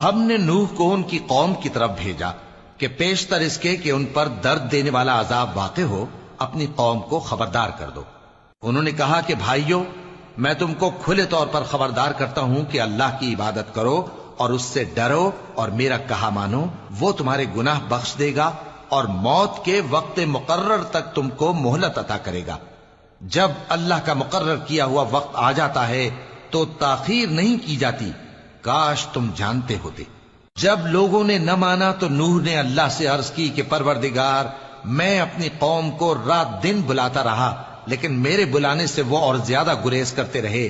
ہم نے نوح کو ان کی قوم کی طرف بھیجا کہ پیشتر اس کے کہ ان پر درد دینے والا عذاب واقع ہو اپنی قوم کو خبردار کر دو۔ انہوں نے کہا کہ بھائیو، میں تم کو کھلے طور پر خبردار کرتا ہوں کہ اللہ کی عبادت کرو اور اس سے ڈرو اور میرا کہا مانو، وہ تمہارے گناہ بخش دے گا اور موت کے وقت مقرر تک تم کو مہلت عطا کرے گا۔ جب اللہ کا مقرر کیا ہوا وقت آ جاتا ہے تو تاخیر نہیں کی جاتی، کاش تم جانتے ہوتے۔ جب لوگوں نے نہ مانا تو نوح نے اللہ سے عرض کی کہ پروردگار، میں اپنی قوم کو رات دن بلاتا رہا لیکن میرے بلانے سے وہ اور زیادہ گریز کرتے رہے۔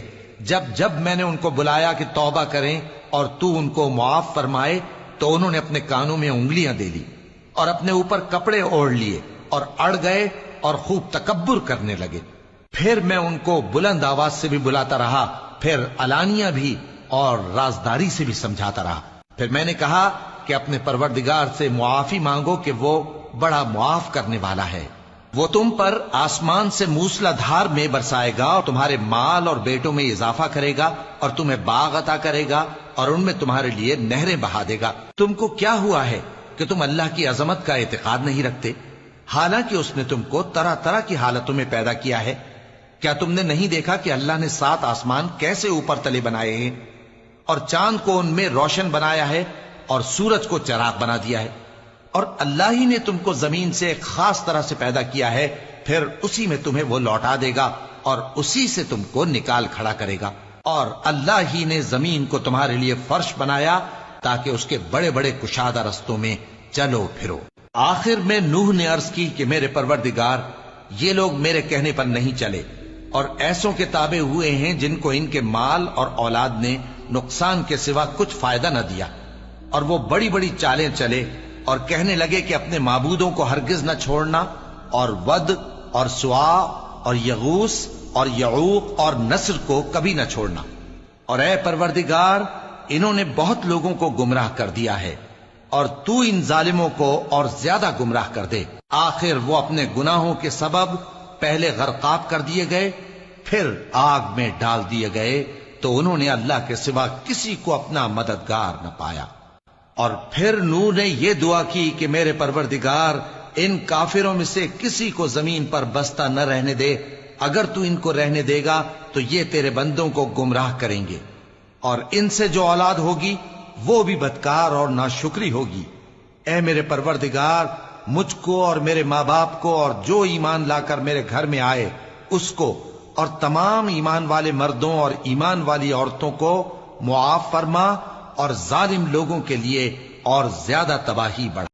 جب میں نے ان کو بلایا کہ توبہ کریں اور تو ان کو معاف فرمائے تو انہوں نے اپنے کانوں میں انگلیاں دے لی اور اپنے اوپر کپڑے اوڑھ لیے اور اڑ گئے اور خوب تکبر کرنے لگے۔ پھر میں ان کو بلند آواز سے بھی بلاتا رہا، پھر علانیہ بھی اور رازداری سے بھی سمجھاتا رہا۔ پھر میں نے کہا کہ اپنے پروردگار سے معافی مانگو کہ وہ بڑا معاف کرنے والا ہے۔ وہ تم پر آسمان سے موسلا دھار میں برسائے گا اور تمہارے مال اور بیٹوں میں اضافہ کرے گا اور تمہیں باغ عطا کرے گا اور ان میں تمہارے لیے نہریں بہا دے گا۔ تم کو کیا ہوا ہے کہ تم اللہ کی عظمت کا اعتقاد نہیں رکھتے، حالانکہ اس نے تم کو طرح طرح کی حالتوں میں پیدا کیا ہے؟ کیا تم نے نہیں دیکھا کہ اللہ نے 7 آسمان کیسے اوپر تلے بنائے ہیں اور چاند کو ان میں روشن بنایا ہے اور سورج کو چراغ بنا دیا ہے؟ اور اللہ ہی نے تم کو زمین سے ایک خاص طرح سے پیدا کیا ہے، پھر اسی میں تمہیں وہ لوٹا دے گا اور اسی سے تم کو نکال کھڑا کرے گا۔ اور اللہ ہی نے زمین کو تمہارے لیے فرش بنایا تاکہ اس کے بڑے بڑے کشادہ رستوں میں چلو پھرو۔ آخر میں نوح نے عرض کی کہ میرے پروردگار، یہ لوگ میرے کہنے پر نہیں چلے اور ایسوں کے تابع ہوئے ہیں جن کو ان کے مال اور اولاد نے نقصان کے سوا کچھ فائدہ نہ دیا، اور وہ بڑی بڑی چالیں چلے اور کہنے لگے کہ اپنے معبودوں کو ہرگز نہ چھوڑنا، اور ود اور سوا اور یغوس اور یعوق اور نصر کو کبھی نہ چھوڑنا۔ اور اے پروردگار، انہوں نے بہت لوگوں کو گمراہ کر دیا ہے، اور تو ان ظالموں کو اور زیادہ گمراہ کر دے۔ آخر وہ اپنے گناہوں کے سبب پہلے غرقاب کر دیے گئے، پھر آگ میں ڈال دیے گئے، تو انہوں نے اللہ کے سوا کسی کو اپنا مددگار نہ پایا۔ اور پھر نوح نے یہ دعا کی کہ میرے پروردگار، ان کافروں میں سے کسی کو زمین پر بستہ نہ رہنے دے، اگر تو ان کو رہنے دے گا تو یہ تیرے بندوں کو گمراہ کریں گے، اور ان سے جو اولاد ہوگی وہ بھی بدکار اور ناشکری ہوگی۔ اے میرے پروردگار، مجھ کو اور میرے ماں باپ کو اور جو ایمان لا کر میرے گھر میں آئے اس کو اور تمام ایمان والے مردوں اور ایمان والی عورتوں کو معاف فرما، اور ظالم لوگوں کے لیے اور زیادہ تباہی بڑھا۔